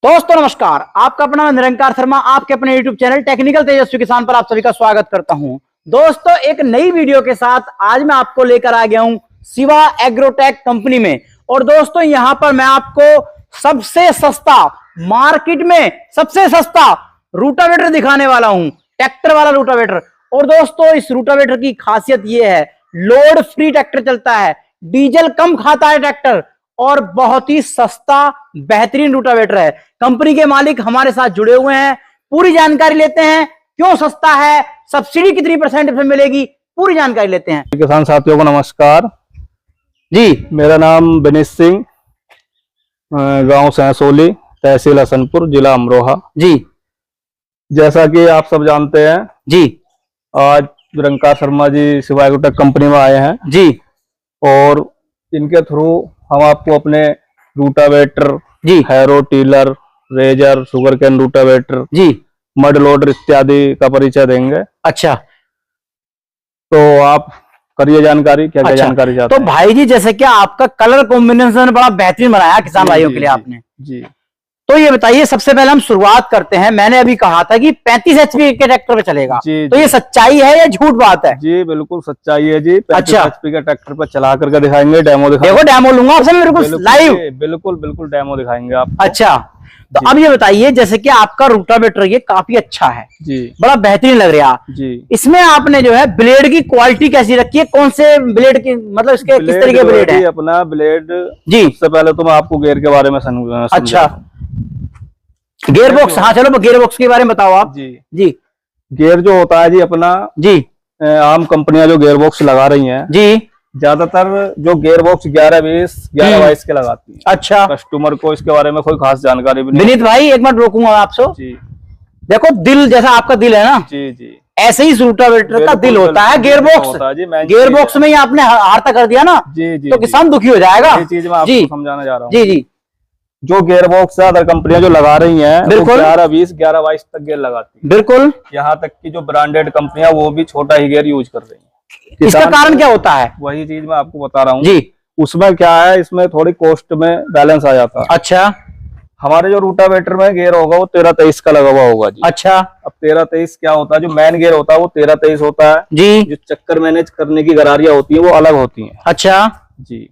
दोस्तों नमस्कार, आपका अपना निरंकार शर्मा आपके अपने YouTube चैनल टेक्निकल तेजस्वी किसान पर आप सभी का स्वागत करता हूं। दोस्तों एक नई वीडियो के साथ आज मैं आपको लेकर आ गया हूं शिवा एग्रोटेक कंपनी में। और दोस्तों यहां पर मैं आपको सबसे सस्ता, मार्केट में सबसे सस्ता रूटावेटर दिखाने वाला हूं, ट्रैक्टर वाला रूटावेटर। और दोस्तों इस रूटावेटर की खासियत यह है, लोड फ्री ट्रैक्टर चलता है, डीजल कम खाता है ट्रैक्टर और बहुत ही सस्ता बेहतरीन रूटावेटर है। कंपनी के मालिक हमारे साथ जुड़े हुए हैं, पूरी जानकारी लेते हैं। क्यों सस्ता है, सब्सिडी कितनी % पे मिलेगी, पूरी जानकारी लेते हैं। किसान साथियों को नमस्कार जी। मेरा नाम विनीत सिंह, गांव सहसोली, तहसील हसनपुर, जिला अमरोहा जी। जैसा कि आप सब जानते हैं जी। आज निरंकार शर्मा जी शिवा एग्रोटेक कंपनी में आए हैं जी। और इनके थ्रू हम आपको अपने रूटावेटर जी, harrow tiller, ridger, sugar cane rotavator जी, मड लोडर इत्यादि का परिचय देंगे। अच्छा तो आप करिए जानकारी, क्या क्या अच्छा। जानकारी चाहते तो हैं? भाई जी जैसे कि आपका कलर कॉम्बिनेशन बड़ा बेहतरीन बनाया किसान जी, भाइयों जी, के लिए जी, आपने। जी तो ये बताइए, सबसे पहले हम शुरुआत करते हैं। मैंने अभी कहा था कि 35 HP के ट्रैक्टर पे चलेगा, जी, तो जी। ये सच्चाई है या झूठ बात है? जी बिल्कुल सच्चाई है जी। 35 अच्छा। HP का ट्रैक्टर पर चला करके दिखाएंगे, डेमो दिखाएंगे। देखो डेमो लूंगा आपसे, मेरे को लाइव। बिल्कुल बिल्कुल डेमो दिखाएंगे आपको। अच्छा, तो अब ये बताइए, जैसे कि आपका रूटावेटर ये काफी अच्छा है जी बड़ा बेहतरीन लग रहा है जी। इसमें आपने जो है ब्लेड की क्वालिटी कैसी रखी है? कौन से ब्लेड की, मतलब इसके किस तरीके के ब्लेड है? अपना ब्लेड जी। सबसे पहले तो मैं आपको गेयर के बारे में समझा। अच्छा, गियर बॉक्स। हाँ चलो, गियर बॉक्स के बारे में बताओ आप। जी जी। गियर जो होता है जी अपना, जी। आम कंपनियां जो गियर बॉक्स लगा रही हैं, जी। ज्यादातर जो गियर बॉक्स 11-20, 11-22 के लगाती हैं। अच्छा, कस्टमर को इसके बारे में कोई खास जानकारी भी नहीं। विनीत भाई एक मिनट रोकूंगा आपसे। जी। देखो दिल जैसा आपका दिल है ना, जी जी। ऐसे ही रूटावेटर का दिल होता है गियर बॉक्स। गियर बॉक्स में ही आपने हार्ता कर दिया ना, जी जी, तो किसान दुखी हो जाएगा। ये चीज मैं आपको समझाना चाह रहा हूँ। जी जी। जो गियर बॉक्स है अदर कंपनियां जो लगा रही हैं, बिल्कुल 11-20, 11-22 तक गियर लगाती है। बिल्कुल। यहाँ तक कि जो ब्रांडेड कंपनियां वो भी छोटा ही गियर यूज कर रही हैं। इसका कारण क्या होता है? वही चीज मैं आपको बता रहा हूँ जी। उसमें क्या है, इसमें थोड़ी कॉस्ट में बैलेंस आ जाता है। अच्छा। हमारे जो रूटावेटर में गियर होगा वो 13-23 का लगा हुआ होगा जी। अच्छा। अब 13-23 क्या होता है, जो मेन गियर होता है वो 13-23 होता है जी। जो चक्कर मैनेज करने की गरारियां होती है वो अलग होती है। अच्छा, जी।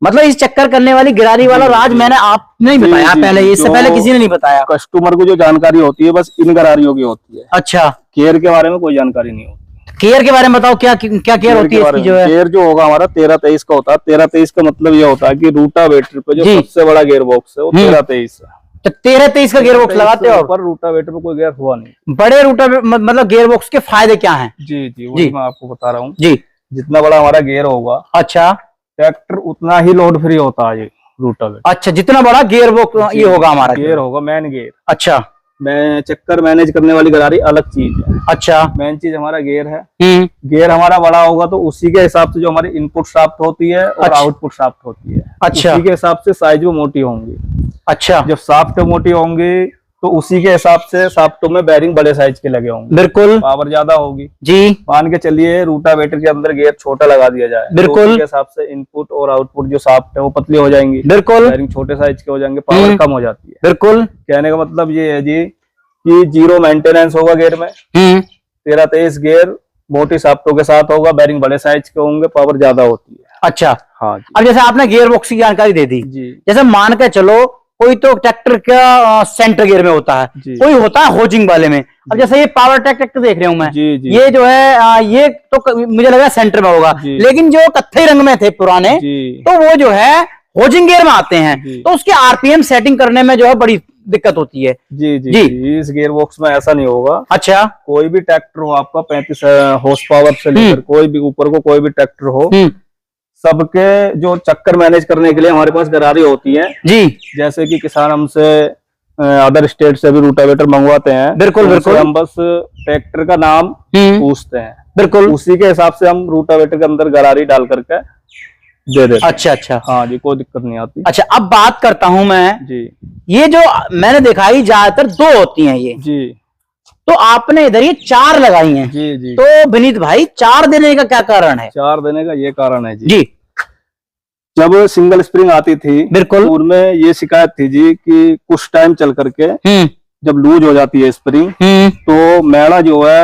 मतलब इस चक्कर करने वाली गिरारी वाला राज मैंने आपने नहीं बताया पहले, इससे पहले किसी ने नहीं बताया। कस्टमर को जो जानकारी होती है बस इन गरारियों की होती है। अच्छा, केयर के बारे में कोई जानकारी नहीं होती। केयर के बारे में बताओ, क्या क्या केयर होती है इसकी? जो है केयर जो होगा हमारा 13-23 का होता है। 13-23 का मतलब ये होता है कि रूटावेटर पे जो सबसे बड़ा गियर बॉक्स है वो 13-23 है। तो 13-23 का गियर बॉक्स लगाते हो? पर रूटावेटर पे कोई गियर हुआ नहीं। बड़े रूटावेटर मतलब गियर बॉक्स के फायदे क्या हैं? जी जी, वही मैं आपको बता रहा हूँ जी। जितना बड़ा हमारा गियर होगा, अच्छा, ट्रैक्टर उतना ही लोड फ्री होता है ये रूटावेटर। अच्छा, जितना बड़ा गियर बॉक्स ये होगा हमारा गियर होगा मेन गियर। अच्छा, मैं चक्कर मैनेज करने वाली गरारी अलग चीज है। अच्छा, मेन चीज हमारा गियर है। गियर हमारा बड़ा होगा तो उसी के हिसाब से जो हमारी इनपुट शाफ्ट होती है और आउटपुट शाफ्ट होती है, अच्छा, उसी के हिसाब से साइज वो मोटी होंगी। अच्छा, जब शाफ्ट मोटी होंगी तो उसी के हिसाब से शाफ्टों में बेरिंग बड़े साइज के लगे होंगे। बिल्कुल। पावर ज्यादा होगी जी। मान के चलिए रूटावेटर के अंदर गियर छोटा लगा दिया जाए, बिल्कुल। तो उसी के हिसाब से इनपुट और आउटपुट जो शाफ्ट है वो पतली हो जाएंगी। बिल्कुल। बेरिंग छोटे साइज के हो जाएंगे, पावर कम हो जाती है। बिल्कुल। कहने का मतलब ये है जी कि जीरो मेंटेनेंस होगा गियर में। 13-23 गियर मोटी शाफ्टों के साथ होगा, बेरिंग बड़े साइज के होंगे, पावर ज्यादा होती है। अच्छा। हाँ जी। अब जैसे आपने गियर बॉक्स की जानकारी दे दी जी। जैसे मान के चलो कोई तो ट्रैक्टर का सेंटर गियर में होता है, कोई होता है होजिंग वाले में। अब जैसे ये पावर ट्रैक्टर देख रहा हूं मैं, जी, जी। ये जो है ये तो मुझे लग रहा है सेंटर में होगा, लेकिन जो कत्थई रंग में थे पुराने तो वो जो है होजिंग गियर में आते हैं, तो उसके आरपीएम सेटिंग करने में जो है बड़ी दिक्कत होती है। जी जी, जी। इस गियर बॉक्स में ऐसा नहीं होगा। अच्छा। कोई भी ट्रैक्टर हो आपका 35 हॉर्स पावर से लेकर कोई भी ऊपर को कोई भी ट्रैक्टर हो, सबके जो चक्कर मैनेज करने के लिए हमारे पास गरारी होती है जी। जैसे कि किसान हमसे अदर स्टेट से भी रूटावेटर मंगवाते हैं। बिल्कुल बिल्कुल। हम बस ट्रैक्टर का नाम पूछते हैं, बिल्कुल उसी के हिसाब से हम रूटावेटर के अंदर गरारी डाल करके दे देते। अच्छा अच्छा। हाँ जी, कोई दिक्कत नहीं आती। अच्छा, अब बात करता हूं मैं जी, ये जो मैंने देखा ही ज्यादातर 2 होती हैं ये जी, तो आपने इधर ये 4 लगाई हैं जी जी। तो विनीत भाई 4 देने का क्या कारण है? 4 देने का ये कारण है जी, जब सिंगल स्प्रिंग आती थी बिल्कुल, तो उनमें ये शिकायत थी जी कि कुछ टाइम चल करके जब लूज हो जाती है स्प्रिंग तो मैड़ा जो है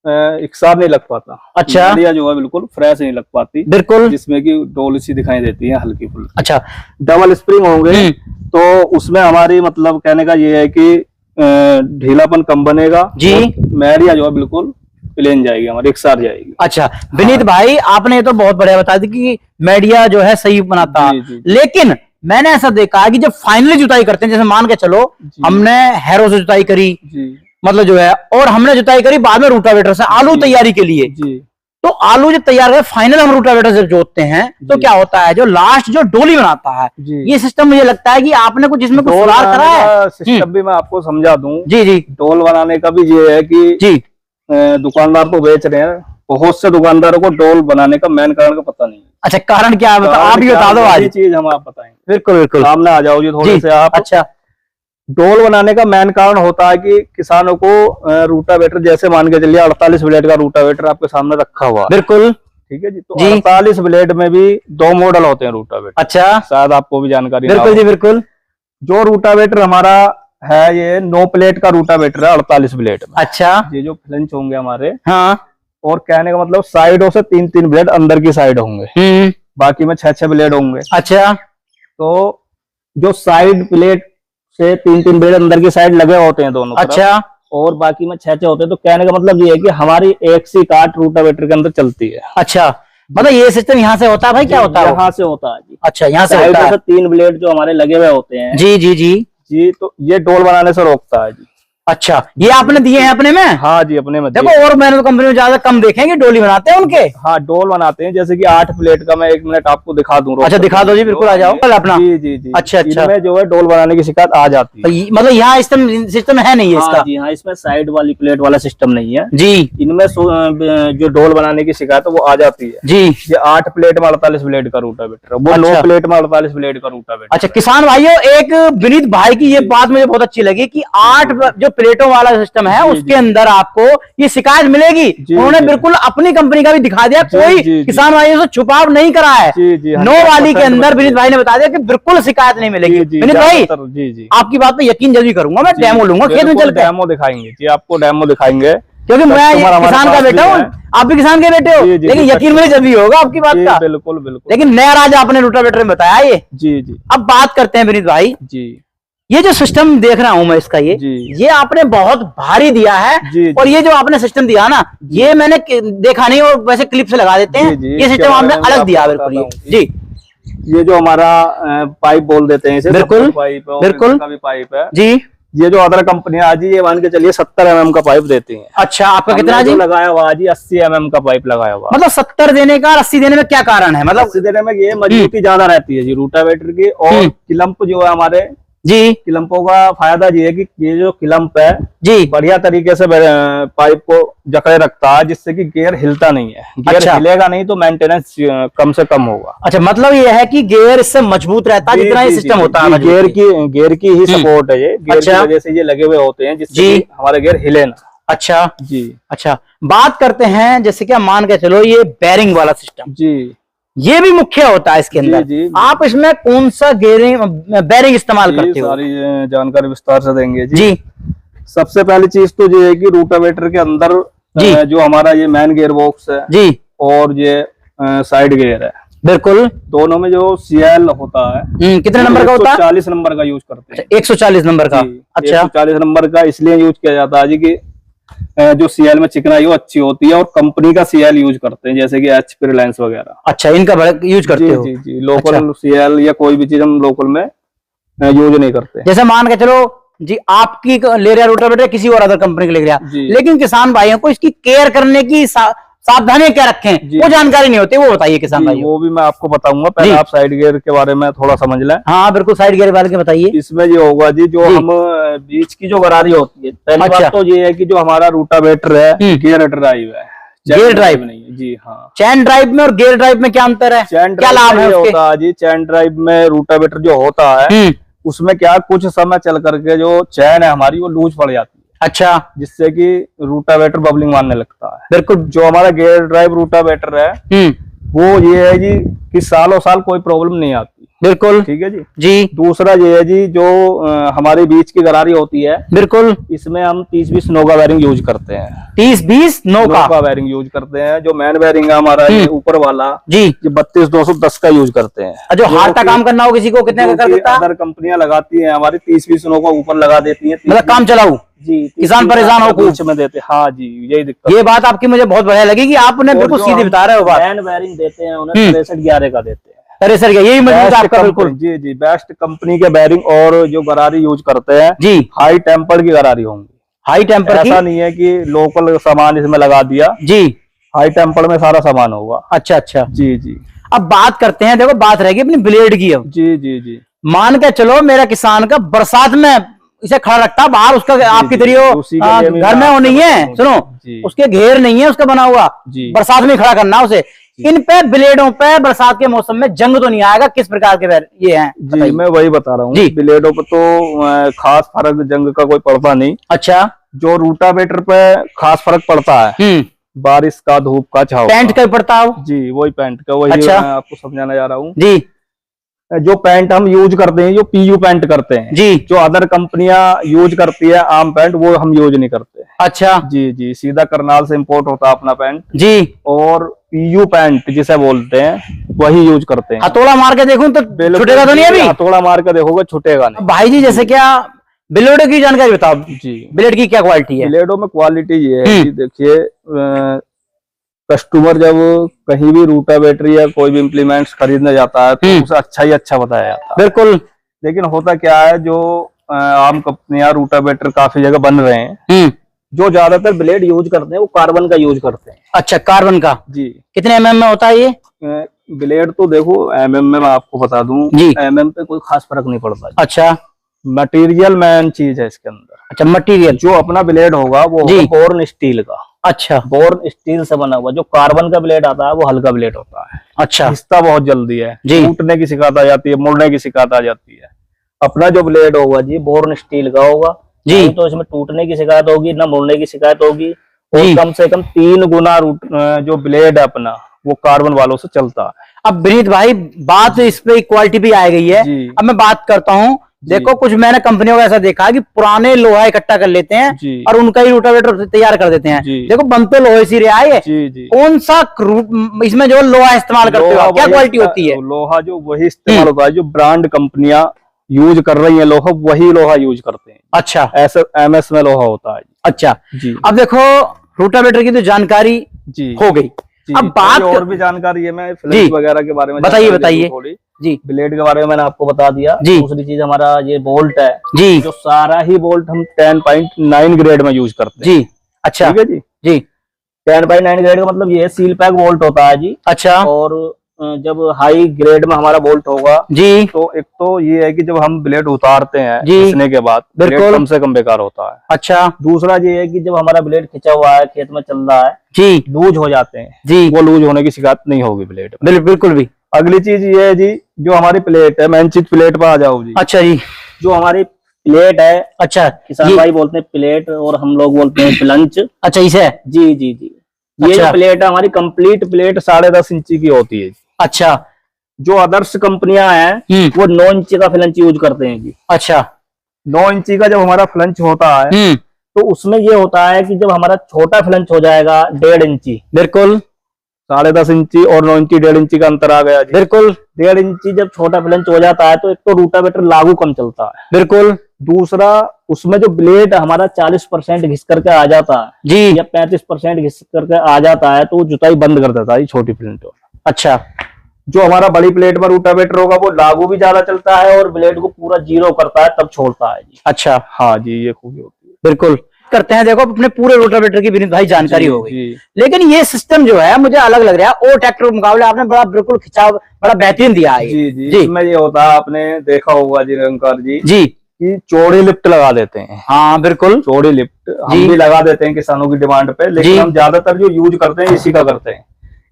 एक साथ नहीं लग पाता। अच्छा, मैड़िया जो है बिल्कुल फ्रेश नहीं लग पाती, बिल्कुल, जिसमें कि डोल सी दिखाई देती है हल्की फुल्की। अच्छा, डबल स्प्रिंग होंगे तो उसमें हमारी मतलब कहने का ये है कि ढीलापन कम बनेगा जी, मैड़िया जो है बिल्कुल प्लेन जाएगी, हमारी एक साथ जाएगी। अच्छा विनीत भाई, आपने तो बहुत बढ़िया बता दी कि मीडिया जो है सही बनाता है, लेकिन मैंने ऐसा देखा है कि जब फाइनली जुताई करते हैं, जैसे मान के चलो हमने हैरो से जुताई करी मतलब जो है, और हमने जुताई करी बाद में रूटावेटर से आलू तैयारी के लिए, तो आलू जब तैयार है फाइनल हम रूटावेटर से जोतते हैं तो क्या होता है, जो लास्ट जो डोली बनाता है, ये सिस्टम मुझे लगता है कि आपने कुछ इसमें कुछ सुधार करा है। सिस्टम भी मैं आपको समझा दूं। जी जी, डोल बनाने का भी ये है कि जी दुकानदार तो बेच रहे हैं, बहुत से दुकानदारों को डोल बनाने का मेन कारण का पता नहीं है। अच्छा, कारण क्या है आप ही बता दो, आज चीज हम आप बताएंगे। बिल्कुल बिल्कुल, सामने आ जाओ जी थोड़े से आप। अच्छा, डोल बनाने का मेन कारण होता है कि किसानों को रूटावेटर, जैसे मान के चलिए 48 ब्लेड का रूटावेटर आपके सामने रखा हुआ, बिल्कुल ठीक है जी, तो 48 ब्लेड में भी 2 मॉडल होते हैं रूटावेटर। अच्छा, शायद आपको भी जानकारी। बिल्कुल जी बिल्कुल। जो रूटावेटर हमारा है ये 9 प्लेट का रूटावेटर है 48 ब्लेड में। अच्छा, ये जो फ्लेंच होंगे हमारे, हाँ, और कहने का मतलब साइडों से 3-3 ब्लेड अंदर की साइड होंगे, बाकी में 6-6 ब्लेड होंगे। अच्छा, तो जो साइड प्लेट से 3-3 ब्लेड अंदर की साइड लगे होते हैं दोनों तरफ, अच्छा, और बाकी में 6-6 होते हैं, तो कहने का मतलब ये है कि हमारी एक सी काट रूटावेटर के अंदर चलती है। अच्छा, मतलब ये सिस्टम यहाँ से होता है भाई, क्या होता है? यहाँ से होता है जी। अच्छा, यहाँ से होता है। 3 ब्लेड जो हमारे लगे हुए होते हैं, जी जी जी जी, तो ये डोल बनाने से रोकता है जी। अच्छा, ये आपने दिए हैं अपने में? हाँ जी, अपने में। देखो, और मैंने तो कंपनी में ज्यादा कम देखे हैं कि डोली बनाते हैं उनके। हाँ, डोल बनाते हैं, जैसे कि 8 प्लेट का मैं 1 मिनट आपको दिखा दूं। अच्छा, दिखा दो जी, बिल्कुल, आ जाओ अपना। जी जी जी। अच्छा अच्छा, इसमें जो है डोल बनाने की शिकायत आ जाती है, मतलब यहाँ सिस्टम है नहीं है इसका? जी हाँ, इसमें साइड वाली प्लेट वाला सिस्टम नहीं है जी। इनमें जो डोल बनाने की शिकायत है वो आ जाती है जी। ये 8 प्लेट में 48 ब्लेड का रूटावेटर, वो 9 प्लेट में 48 ब्लेड का रूटावेटर। अच्छा, किसान भाइयों, एक विनीत भाई की ये बात मुझे बहुत अच्छी लगी कि 8 जो प्लेटों वाला सिस्टम है उसके अंदर आपको ये शिकायत मिलेगी। उन्होंने बिल्कुल अपनी कंपनी का भी दिखा दिया, कोई किसान भाइयों से छुपाव नहीं करा है। 9 वाली के अंदर विनीत भाई ने बता दिया कि बिल्कुल शिकायत नहीं मिलेगी। विनीत भाई, आपकी बात पे यकीन जल्दी करूंगा, मैं डेमो लूंगा, खेत में चल डेमो दिखाएंगे जी, आपको डेमो दिखाएंगे, क्योंकि मैं किसान का बेटा हूँ, आप भी किसान के बेटे हो, लेकिन यकीन मुझे जल्दी होगा आपकी बात का। बिल्कुल बिल्कुल। लेकिन नया राज आपने रूटावेटर में बताया ये। जी जी। अब बात करते हैं विनीत भाई जी, ये जो सिस्टम देख रहा हूं मैं इसका, ये आपने बहुत भारी दिया है, और ये जो आपने सिस्टम दिया ना, ये मैंने देखा नहीं, और वैसे क्लिप से लगा देते हैं, ये सिस्टम आपने अलग दिया बिल्कुल जी। ये जो हमारा पाइप बोल देते हैं इसे, बिल्कुल बिल्कुल पाइप है जी। ये जो अदर कंपनी आज ये मान के चलिए 70 mm का पाइप देती है। अच्छा, आपका कितना जी लगाया हुआ? जी 80 mm का पाइप लगाया हुआ। मतलब 70 देने का 80 देने में क्या कारण है? मतलब 80 देने में ये मजबूती ज्यादा रहती है जी रूटावेटर की, और क्लम्प जो है हमारे जी, क्लम्पों का फायदा ये है कि ये जो क्लम्प है जी बढ़िया तरीके से पाइप को जकड़े रखता है, जिससे कि गियर हिलता नहीं है। गियर हिलेगा नहीं तो मेंटेनेंस कम से कम होगा। अच्छा, मतलब ये है कि गियर इससे मजबूत रहता है जितना ये सिस्टम होता है, गियर की ही सपोर्ट है ये, गियर की वजह से ये लगे हुए होते हैं, जिससे हमारे गियर हिले ना। अच्छा जी। अच्छा, बात करते हैं जैसे कि मान के चलो ये बेरिंग वाला सिस्टम जी, ये भी मुख्य होता है इसके अंदर। जी, आप इसमें कौन सा बेरिंग इस्तेमाल करते हो? सारी जानकारी विस्तार से देंगे जी। सबसे पहली चीज तो ये है कि रूटावेटर के अंदर जो हमारा ये मेन गियर बॉक्स है जी, और ये साइड गियर है, बिल्कुल, दोनों में जो CL होता है कितने नंबर का होता है? 140 नंबर का यूज करते हैं। 140 नंबर का? अच्छा, 140 नंबर का इसलिए यूज किया जाता है जी कि जो CL में चिकनाई वो अच्छी होती है, और कंपनी का CL यूज करते हैं, जैसे कि HP रिलायंस वगैरह। अच्छा, इनका यूज करते हो? जी जी, लोकल CL या कोई भी चीज हम लोकल में यूज नहीं करते। जैसे मान के चलो जी, आपकी ले रहा रूटावेटर किसी और अदर कंपनी का ले रहा, लेकिन किसान भाइयों को इसकी केयर करने की सावधानी क्या रखें वो जानकारी नहीं होती, वो बताइए किसान भाई। वो भी मैं आपको बताऊंगा, पहले आप साइड गियर के बारे में थोड़ा समझ लें। हाँ बिल्कुल, साइड गियर बारे में बताइए। इसमें ये होगा जी, जो हम बीच की जो गरारी होती है, पहली बात तो ये है कि जो हमारा रूटावेटर है गियर ड्राइव है, गियर ड्राइव नहीं है जी। हाँ, चैन ड्राइव में और गियर ड्राइव में क्या अंतर है? क्या लाभ है होता है जी? चैन ड्राइव में रूटावेटर जो होता है उसमें क्या कुछ समय चल करके जो चैन है हमारी वो लूज पड़ जाती है। अच्छा, जिससे कि रूटावेटर बबलिंग मारने लगता है। बिल्कुल, जो हमारा गियर ड्राइव रूटावेटर है वो ये है जी कि सालों साल कोई प्रॉब्लम नहीं आती। बिल्कुल ठीक है जी। जी। दूसरा ये है जी जो हमारी बीच की गरारी होती है, बिल्कुल, इसमें हम 30-20 नौ का वायरिंग यूज करते हैं। 30-20 नौ का वायरिंग यूज करते हैं। जो मेन वायरिंग है हमारा ये ऊपर वाला जी, ये 32-210 का यूज करते हैं। जो हार्ड का काम करना हो किसी को कितने का कर देता है? अदर कंपनियां लगाती हैं हमारी 30-20 नौ का ऊपर लगा देती हैं, मतलब काम चलाऊ जी, किसान परेशान हो बीच में देते। हाँ जी, यही दिक्कत। ये बात आपकी मुझे बहुत बढ़िया लगी कि आपने बिल्कुल सीधी बता रहे हो बात। मेन वायरिंग देते हैं उन्हें 63-11 का देते हैं। अरे सर यही मजबूत आपका बिल्कुल। जी जी, बेस्ट कंपनी के बैरिंग और जो गरारी यूज करते हैं जी, हाई टेम्पर की गरारी होंगी। हाई टेम्पर की? ऐसा नहीं है कि लोकल सामान इसमें लगा दिया जी, हाई टेम्पर में सारा सामान होगा। अच्छा अच्छा जी जी। अब बात करते हैं, देखो बात रहेगी अपनी ब्लेड की। अब जी जी जी, मान के चलो मेरा किसान का बरसात में इसे खड़ा रखता बाहर, उसका आपकी तरह घर में वो नहीं है, सुनो उसके घेर नहीं है उसका बना हुआ, बरसात में खड़ा करना उसे। इन पे ब्लेडों पे बरसात के मौसम में जंग तो नहीं आएगा? किस प्रकार के ये हैं? जी मैं वही बता रहा हूँ। ब्लेडों पे तो खास फर्क जंग का कोई पड़ता नहीं। अच्छा, जो रूटावेटर पे खास फर्क पड़ता है बारिश का, धूप का, छाव पैंट का पड़ता हो जी, वही पैंट का, वही अच्छा, मैं आपको समझाना जा रहा हूँ जी। जो पैंट हम यूज करते हैं, जो पीयू पैंट करते हैं जी, जो अदर कंपनियां यूज करती है आम पैंट, वो हम यूज नहीं करते। अच्छा जी जी, सीधा करनाल से इंपोर्ट होता है अपना पैंट जी, और पीयू पैंट जिसे बोलते हैं वही यूज करते हैं। हथौड़ा मार के देखूं तो छूटेगा तो नहीं? अभी हथौड़ा मार के देखोगे छूटेगा नहीं। भाई जी जैसे क्या ब्लेडों की जानकारी बताओ जी, ब्लेड की क्या क्वालिटी है? ब्लेडों में क्वालिटी ये है कि देखिए कस्टमर जब कहीं भी रूटावेटर या कोई भी इम्प्लीमेंट्स खरीदने जाता है तो उसे अच्छा ही अच्छा बताया जाता है। बिल्कुल। लेकिन होता क्या है, जो आम कंपनियां रूटावेटर काफी जगह बन रहे हैं, जो ज्यादातर ब्लेड यूज करते हैं वो कार्बन का यूज करते हैं। अच्छा, कार्बन का जी। कितने एमएम में होता है ये ब्लेड? तो देखो एमएम में मैं आपको बता दूं जी, एमएम पे कोई खास फर्क नहीं पड़ता। अच्छा, मटेरियल मेन चीज है इसके अंदर। अच्छा, मटेरियल जो अपना ब्लेड होगा वो होगा बोर्न स्टील का। अच्छा, बोर्न स्टील से बना हुआ। जो कार्बन का ब्लेड आता है वो हल्का ब्लेड होता है। अच्छा, घिसता बहुत जल्दी है, टूटने की शिकायत आ जाती है, मुड़ने की शिकायत आ जाती है। अपना जो ब्लेड होगा जी बोर्न स्टील का होगा जी, तो इसमें टूटने की शिकायत होगी ना मुड़ने की शिकायत होगी, और कम से कम 3 गुना जो ब्लेड है अपना वो कार्बन वालों से चलता है। अब विनीत भाई बात इस पे क्वालिटी भी आ गई है। अब मैं बात करता हूँ, देखो कुछ मैंने कंपनियों का ऐसा देखा है कि पुराने लोहा इकट्ठा कर लेते हैं और उनका ही रूटावेटर तैयार कर देते हैं। देखो बन तो लोहे से रहा है, कौन सा इसमें जो लोहा इस्तेमाल करते हो, क्या क्वालिटी होती है? लोहा जो वही इस्तेमाल होता है जो ब्रांड कंपनियां यूज कर रही है, लोहा वही लोहा यूज करते हैं। अच्छा, ऐसा एमएस में लोहा होता है। अच्छा जी। अब देखो रूटावेटर की तो जानकारी जी हो गई, अब बात और भी जानकारी है, मैं फ्लैश वगैरह के बारे में बताइए बताइए जी। ब्लेड के बारे में मैंने आपको बता दिया जी। दूसरी चीज हमारा ये बोल्ट है जी, जो सारा ही बोल्ट हम 10.9 ग्रेड में यूज करते हैं जी। अच्छा, ठीक है जी जी। 10.9 ग्रेड का मतलब ये सील पैक बोल्ट होता है जी। अच्छा, और जब हाई ग्रेड में हमारा बोल्ट होगा जी, तो एक तो ये है कि जब हम ब्लेड उतारते हैं घिसने के बाद ब्लेड कम से कम बेकार होता है। अच्छा, दूसरा ये है कि जब हमारा ब्लेड खिंचा हुआ है, खेत में चल रहा है जी, लूज हो जाते हैं जी, वो लूज होने की शिकायत नहीं होगी ब्लेड में, बिल्कुल भी। अगली चीज ये है जी, जो हमारी प्लेट है, मेन चीज प्लेट पर आ जाओ जी। अच्छा जी, जो हमारी प्लेट है, अच्छा किसान भाई बोलते हैं प्लेट और हम लोग बोलते हैं प्लंच। अच्छा, इसे जी जी जी, ये जो प्लेट है हमारी कंप्लीट प्लेट 10.5 इंची की होती है। अच्छा, जो आदर्श कंपनियां हैं वो 9 इंची का फ्लंच यूज करते हैं जी। अच्छा, 9 इंची का जब हमारा फ्लंच होता है तो उसमें ये होता है कि जब हमारा छोटा फ्लंच हो जाएगा 1.5 इंची, बिल्कुल 10.5 इंची और 9 इंची 1.5 इंची का अंतर आ गया जी। बिल्कुल 1.5 इंची जब छोटा फ्लंच हो जाता है तो एक तो रूटावेटर लागू कम चलता है, बिल्कुल। दूसरा उसमें जो ब्लेड हमारा 40% घिस करके आ जाता है जी, या 35% घिस करके आ जाता है, तो जुताई बंद कर देता है छोटी प्लेट। अच्छा, जो हमारा बड़ी प्लेट में रूटावेटर होगा वो लागू भी ज्यादा चलता है और ब्लेड को पूरा जीरो करता है, तब छोड़ता है जी। अच्छा, हाँ जी, ये खूबी होती है। बिल्कुल करते हैं। देखो अपने पूरे रोटावेटर की विनीत भाई जानकारी हो गई, लेकिन ये सिस्टम जो है मुझे अलग लग रहा है, और ट्रैक्टर के मुकाबले आपने बड़ा बिल्कुल खिंचाव बड़ा बेहतरीन दिया है। जी जी, जी। इसमें ये होता है, आपने देखा होगा जी रंगकार जी जी, कि चौड़ी लिफ्ट लगा देते हैं। हाँ बिल्कुल, चौड़ी लिफ्ट हम भी लगा देते हैं किसानों की डिमांड पे, लेकिन हम ज्यादातर जो यूज करते हैं इसी का करते हैं।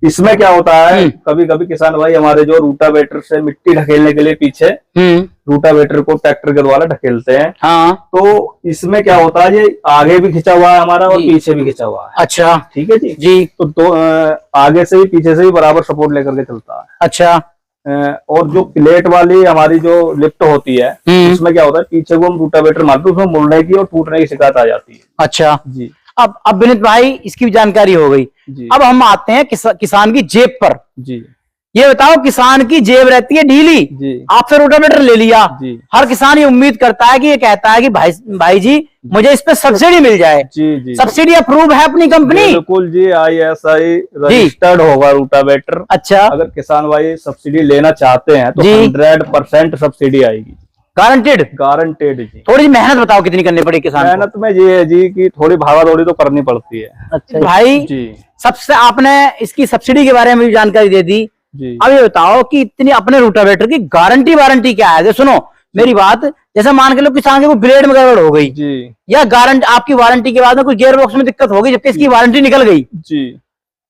इसमें क्या होता है, कभी कभी किसान भाई हमारे जो रूटावेटर से मिट्टी ढकेलने के लिए पीछे रूटावेटर को ट्रैक्टर के द्वारा ढकेलते हैं। हाँ। तो इसमें क्या होता है, ये आगे भी खिंचा हुआ है हमारा और पीछे भी खिंचा हुआ है। अच्छा, ठीक है जी। जी। तो आगे से भी पीछे से भी बराबर सपोर्ट लेकर के चलता है। अच्छा। और जो प्लेट वाली हमारी जो लिफ्ट होती है, उसमें क्या होता है, पीछे को हम रूटावेटर मारते हैं, उसमें मुड़ने की और टूटने की शिकायत आ जाती है। अच्छा जी। अब विनीत भाई इसकी भी जानकारी हो गई। अब हम आते हैं किसान की जेब पर। जी। ये बताओ, किसान की जेब रहती है ढीली, आपसे रोटावेटर ले लिया, हर किसान ये उम्मीद करता है कि ये कहता है कि भाई जी मुझे इस पे सब्सिडी मिल जाए। जी। सब्सिडी अप्रूव है अपनी कंपनी? बिल्कुल जी, ISI रजिस्टर्ड होगा रूटावेटर। अच्छा। अगर किसान भाई सब्सिडी लेना चाहते हैं तो 100% सब्सिडी आएगी, गारंटेड जी। थोड़ी मेहनत बताओ कितनी करनी पड़ी किसान? मेहनत में ये है जी कि थोड़ी भागा दौड़ी तो करनी पड़ती है। अच्छा भाई जी। सबसे आपने इसकी सब्सिडी के बारे में भी जानकारी दे दी जी। अब ये बताओ कि इतनी अपने रूटावेटर की गारंटी वारंटी क्या है? सुनो मेरी बात, जैसे मान के लो किसान के कोई ब्लेड में गड़बड़ हो गई जी, या गारंटी आपकी वारंटी के बाद में कुछ गियर बॉक्स में दिक्कत हो गई जबकि इसकी वारंटी निकल गई जी,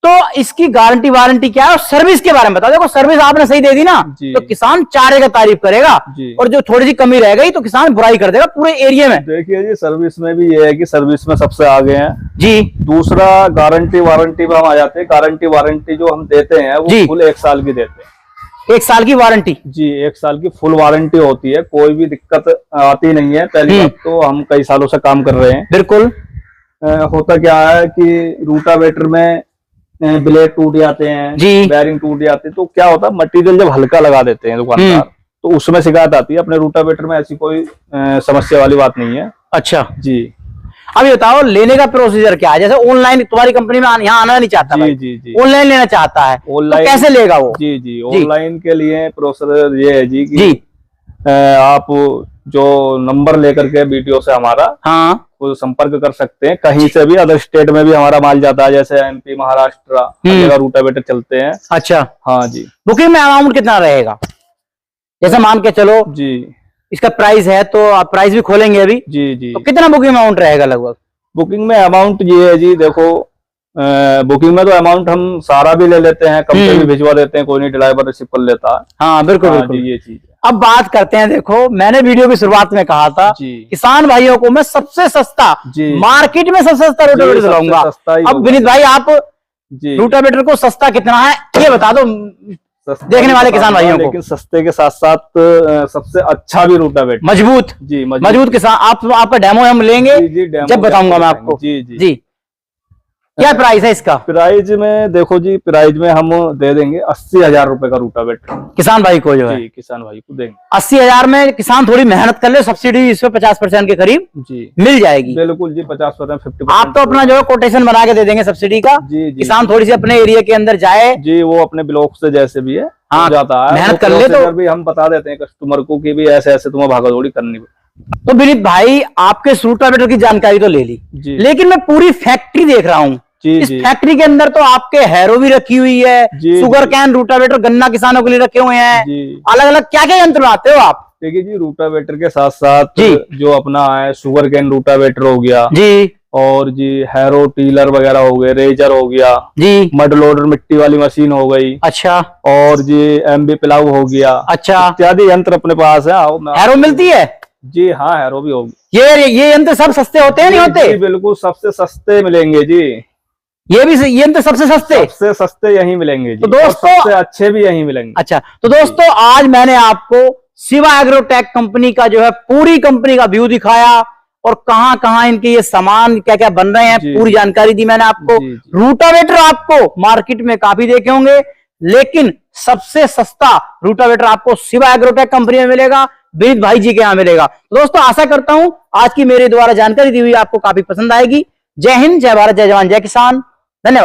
तो इसकी गारंटी वारंटी क्या है? और सर्विस के बारे में बताओ। देखो सर्विस आपने सही दे दी ना तो किसान चारेगा, तारीफ करेगा, और जो थोड़ी सी कमी रह गई तो किसान बुराई कर देगा पूरे एरिया में। देखिए जी, सर्विस में भी ये है कि सर्विस में सबसे आगे हैं जी। दूसरा, गारंटी वारंटी में हम आ जाते हैं। गारंटी वारंटी जो हम देते हैं वो फुल 1 साल की देते हैं। 1 साल की वारंटी जी, 1 साल की फुल वारंटी होती है, कोई भी दिक्कत आती नहीं है। पहली बात तो हम कई सालों से काम कर रहे हैं। बिल्कुल। होता क्या है कि रूटावेटर में ब्लेड टूट जाते हैं जी, बैरिंग टूट जाते हैं, तो क्या होता है, मटेरियल जब हल्का लगा देते हैं दुकानदार तो उसमें शिकायत आती है। अपने रूटावेटर में ऐसी कोई समस्या वाली बात नहीं है। अच्छा जी। अब ये बताओ लेने का प्रोसीजर क्या है? जैसे ऑनलाइन तुम्हारी कंपनी में यहाँ आना नहीं चाहता, जी, ऑनलाइन लेना चाहता है, ऑनलाइन तो कैसे लेगा वो? जी, ऑनलाइन के लिए प्रोसीजर ये है जी कि आप जो नंबर लेकर के वीडियो से हमारा वो संपर्क कर सकते हैं। कहीं से भी, अदर स्टेट में भी हमारा माल जाता है, जैसे MP, महाराष्ट्र, हर जगह रूटावेटर चलते हैं। अच्छा। हाँ जी। बुकिंग में अमाउंट कितना रहेगा? जैसे मान के चलो जी इसका प्राइस है, तो आप प्राइस भी खोलेंगे अभी जी, तो कितना बुकिंग अमाउंट रहेगा लगभग? बुकिंग में अमाउंट ये है जी, देखो बुकिंग में तो अमाउंट हम सारा भी ले लेते हैं, कंपनी भी भिजवा देते हैं, कोई नहीं ड्राइवर रिसीव कर लेता है। हाँ बिल्कुल, ये चीज। अब बात करते हैं, देखो मैंने वीडियो की शुरुआत में कहा था किसान भाइयों को मैं सबसे सस्ता मार्केट में सबसे सस्ता रोटावेटर दिलाऊंगा। अब विनीत भाई आप रोटावेटर को सस्ता कितना है ये बता दो देखने वाले किसान भाइयों को। लेकिन सस्ते के साथ साथ सबसे अच्छा भी रूटावेटर, मजबूत जी, मजबूत किसान। आपका डेमो हम लेंगे जब बताऊंगा मैं आपको। जी क्या प्राइस है इसका? प्राइस में देखो जी, प्राइस में हम दे देंगे 80,000 रुपए का रूटावेटर किसान भाई को, जो है किसान भाई को देंगे 80,000 में। किसान थोड़ी मेहनत कर ले, सब्सिडी इसमें 50% के करीब जी मिल जाएगी। बिल्कुल जी, 50%, 50%। आप तो अपना जो है कोटेशन बना के दे देंगे सब्सिडी का जी, किसान थोड़ी सी अपने एरिया के अंदर जाए जी, वो अपने ब्लॉक से जैसे भी है जाता है, मेहनत कर ले तो भी हम बता देते हैं कस्टमर को कि भी ऐसे ऐसे तुम्हें भागादौड़ी करनी। तो विनीत भाई आपके रूटावेटर की जानकारी तो ले ली, लेकिन मैं पूरी फैक्ट्री देख रहा हूँ। इस फैक्ट्री के अंदर तो आपके हैरो भी रखी हुई है, शुगर कैन रूटावेटर गन्ना किसानों के लिए रखे हुए हैं, अलग अलग क्या क्या यंत्र बनाते हो आप? देखिए जी, रूटावेटर के साथ साथ जो अपना है शुगर कैन रूटावेटर हो गया जी, और जी हैरो टीलर वगैरह हो गए, रेजर हो गया जी, मड लोडर मिट्टी वाली मशीन हो गई, अच्छा, और जी MB प्लाऊ हो गया, अच्छा, इत्यादि यंत्र अपने पास है। हैरो मिलती है जी? हाँ, हैरो भी होगी। ये यंत्र सब सस्ते होते हैं नहीं होते? बिल्कुल सबसे सस्ते मिलेंगे जी, ये यंत्र सबसे सस्ते यहीं मिलेंगे जी। तो दोस्तों सबसे अच्छे भी यहीं मिलेंगे। अच्छा, तो दोस्तों आज मैंने आपको शिवा एग्रोटेक कंपनी का जो है पूरी कंपनी का व्यू दिखाया और कहां कहां इनके ये सामान क्या क्या बन रहे हैं पूरी जानकारी दी मैंने आपको। रूटावेटर आपको मार्केट में काफी देखे होंगे, लेकिन सबसे सस्ता रूटावेटर आपको शिवा एग्रोटेक कंपनी में मिलेगा, विनीत भाई जी के यहाँ मिलेगा। तो दोस्तों आशा करता हूं आज की मेरे द्वारा जानकारी दी हुई आपको काफी पसंद आएगी। जय हिंद, जय भारत, जय जवान, जय किसान। धन्यवाद।